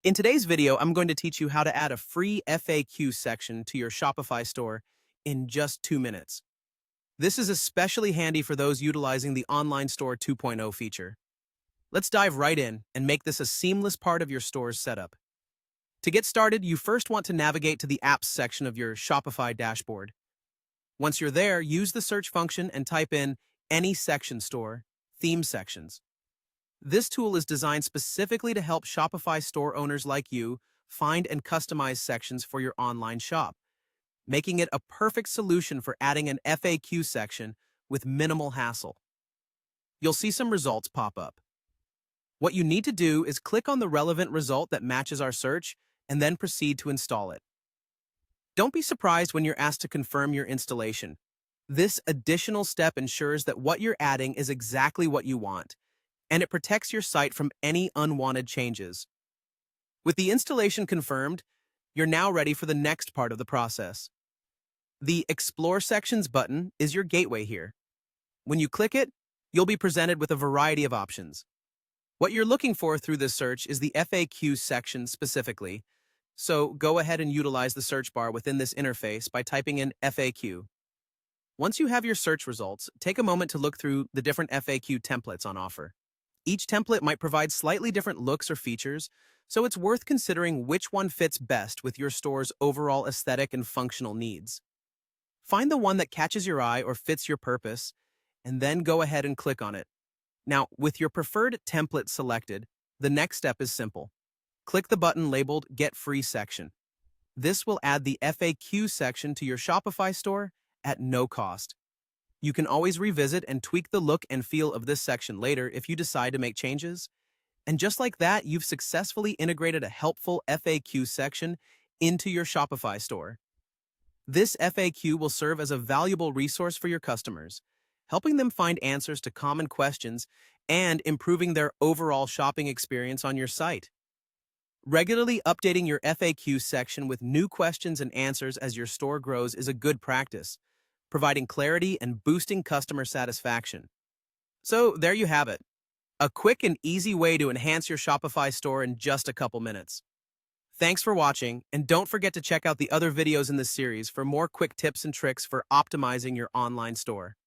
In today's video, I'm going to teach you how to add a free FAQ section to your Shopify store in just 2 minutes. This is especially handy for those utilizing the Online Store 2.0 feature. Let's dive right in and make this a seamless part of your store's setup. To get started, you first want to navigate to the Apps section of your Shopify dashboard. Once you're there, use the search function and type in Any Section Store, Theme Sections. This tool is designed specifically to help Shopify store owners like you find and customize sections for your online shop, making it a perfect solution for adding an FAQ section with minimal hassle. You'll see some results pop up. What you need to do is click on the relevant result that matches our search and then proceed to install it. Don't be surprised when you're asked to confirm your installation. This additional step ensures that what you're adding is exactly what you want, and it protects your site from any unwanted changes. With the installation confirmed, you're now ready for the next part of the process. The Explore Sections button is your gateway here. When you click it, you'll be presented with a variety of options. What you're looking for through this search is the FAQ section specifically, so go ahead and utilize the search bar within this interface by typing in FAQ. Once you have your search results, take a moment to look through the different FAQ templates on offer. Each template might provide slightly different looks or features, so it's worth considering which one fits best with your store's overall aesthetic and functional needs. Find the one that catches your eye or fits your purpose, and then go ahead and click on it. Now, with your preferred template selected, the next step is simple. Click the button labeled Get Free Section. This will add the FAQ section to your Shopify store at no cost. You can always revisit and tweak the look and feel of this section later if you decide to make changes. And just like that, you've successfully integrated a helpful FAQ section into your Shopify store. This FAQ will serve as a valuable resource for your customers, helping them find answers to common questions and improving their overall shopping experience on your site. Regularly updating your FAQ section with new questions and answers as your store grows is a good practice, providing clarity and boosting customer satisfaction. So there you have it, a quick and easy way to enhance your Shopify store in just a couple minutes. Thanks for watching, and don't forget to check out the other videos in this series for more quick tips and tricks for optimizing your online store.